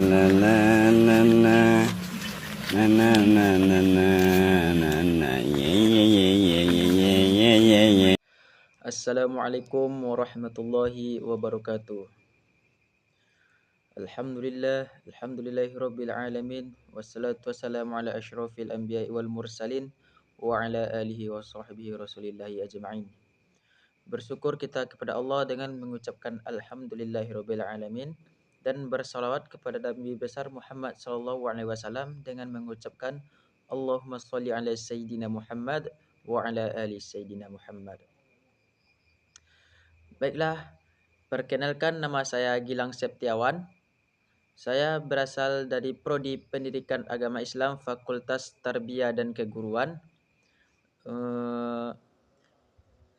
la la la la na na na na na na na ye. Assalamualaikum warahmatullahi wabarakatuh. Alhamdulillahirabbil alamin wassalatu wassalamu ala asyrafil anbiya'i wal mursalin wa ala alihi wa sahbihi rasulillahi ajma'in. Bersyukur kita kepada Allah dengan mengucapkan alhamdulillahirabbil alamin dan bersalawat kepada Nabi besar Muhammad sallallahu alaihi wasallam dengan mengucapkan Allahumma shalli ala sayyidina Muhammad wa ala ali sayyidina Muhammad. Baiklah, perkenalkan nama saya Gilang Septiawan. Saya berasal dari Prodi Pendidikan Agama Islam Fakultas Tarbiyah dan Keguruan.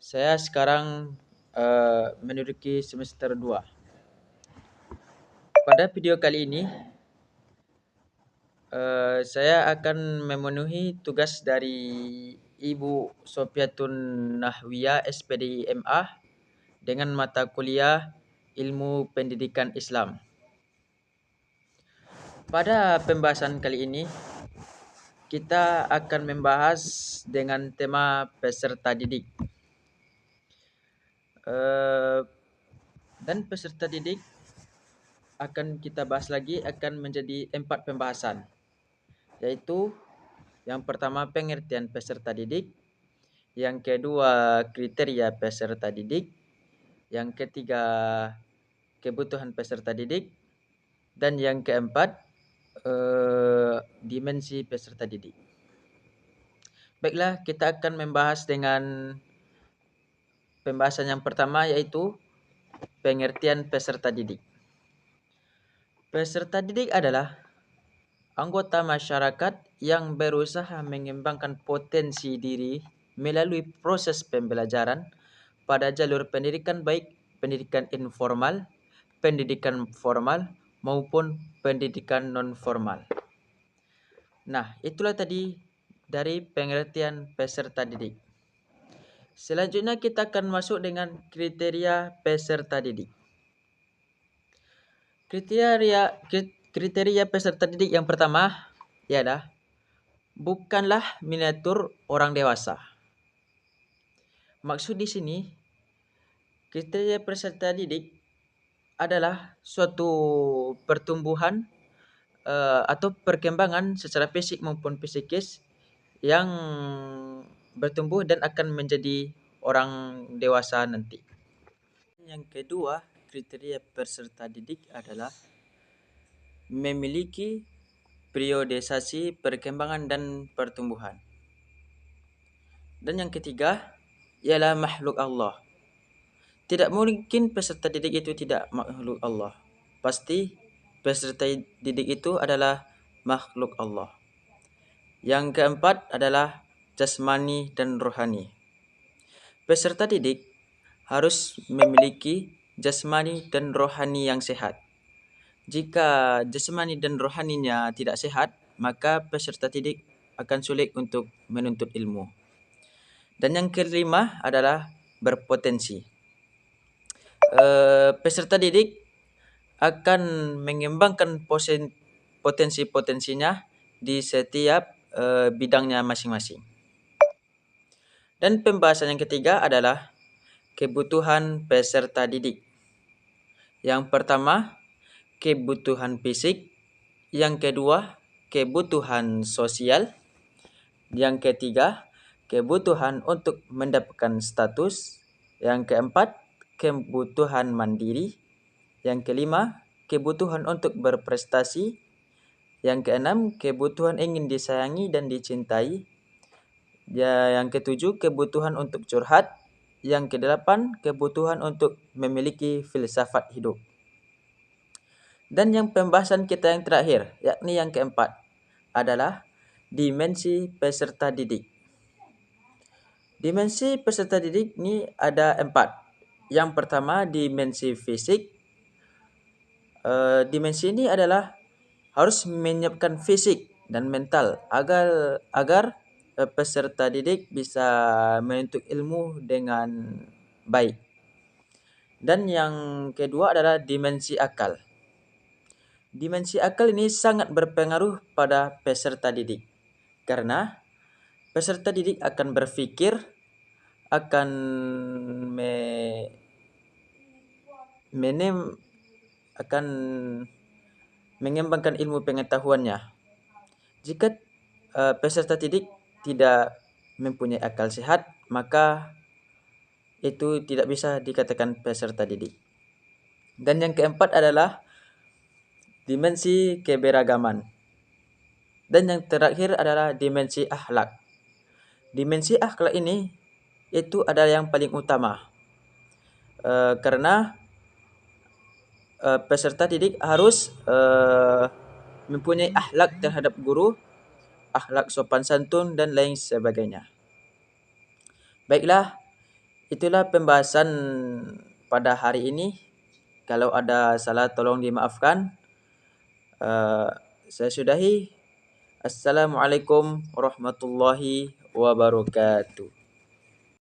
Saya sekarang menduduki semester 2. Pada video kali ini saya akan memenuhi tugas dari Ibu Sofiatun Nahwiyah SPD MA dengan mata kuliah Ilmu Pendidikan Islam. Pada pembahasan kali ini kita akan membahas dengan tema peserta didik. Dan peserta didik akan kita bahas lagi akan menjadi 4 pembahasan, yaitu yang pertama pengertian peserta didik, yang kedua kriteria peserta didik, yang ketiga kebutuhan peserta didik, dan yang keempat dimensi peserta didik. Baiklah, kita akan membahas dengan pembahasan yang pertama, yaitu pengertian peserta didik. Peserta didik adalah anggota masyarakat yang berusaha mengembangkan potensi diri melalui proses pembelajaran pada jalur pendidikan, baik pendidikan informal, pendidikan formal, maupun pendidikan non-formal. Nah, itulah tadi dari pengertian peserta didik. Selanjutnya kita akan masuk dengan kriteria peserta didik. Kriteria peserta didik yang pertama ialah bukanlah miniatur orang dewasa. Maksud di sini, kriteria peserta didik adalah suatu pertumbuhan atau perkembangan secara fisik maupun psikis yang bertumbuh dan akan menjadi orang dewasa nanti. Yang kedua, kriteria peserta didik adalah memiliki periodisasi perkembangan dan pertumbuhan. Dan yang ketiga ialah makhluk Allah. Tidak mungkin peserta didik itu tidak makhluk Allah. Pasti peserta didik itu adalah makhluk Allah. Yang keempat adalah jasmani dan rohani. Peserta didik harus memiliki jasmani dan rohani yang sehat. Jika jasmani dan rohaninya tidak sehat, maka peserta didik akan sulit untuk menuntut ilmu. Dan yang kelima adalah berpotensi. Peserta didik akan mengembangkan potensi-potensinya di setiap bidangnya masing-masing. Dan pembahasan yang ketiga adalah kebutuhan peserta didik. Yang pertama, kebutuhan fisik. Yang kedua, kebutuhan sosial. Yang ketiga, kebutuhan untuk mendapatkan status. Yang keempat, kebutuhan mandiri. Yang kelima, kebutuhan untuk berprestasi. Yang keenam, kebutuhan ingin disayangi dan dicintai. Yang ketujuh, kebutuhan untuk curhat. Yang kedelapan, kebutuhan untuk memiliki filsafat hidup. Dan yang pembahasan kita yang terakhir, yakni yang keempat, adalah dimensi peserta didik. Dimensi peserta didik ini ada 4. Yang pertama, dimensi fisik. Dimensi ini adalah harus menyiapkan fisik dan mental agar peserta didik bisa menuntut ilmu dengan baik. Dan yang kedua adalah dimensi akal. Dimensi akal ini sangat berpengaruh pada peserta didik. Karena peserta didik akan berpikir, akan akan mengembangkan ilmu pengetahuannya. Jika peserta didik tidak mempunyai akal sehat, maka itu tidak bisa dikatakan peserta didik. Dan yang keempat adalah dimensi keberagaman. Dan yang terakhir adalah dimensi akhlak. Dimensi akhlak ini itu adalah yang paling utama. Karena peserta didik harus mempunyai akhlak terhadap guru, akhlak sopan santun dan lain sebagainya. Baiklah, itulah pembahasan pada hari ini. Kalau ada salah tolong dimaafkan. Saya sudahi. Assalamualaikum warahmatullahi wabarakatuh.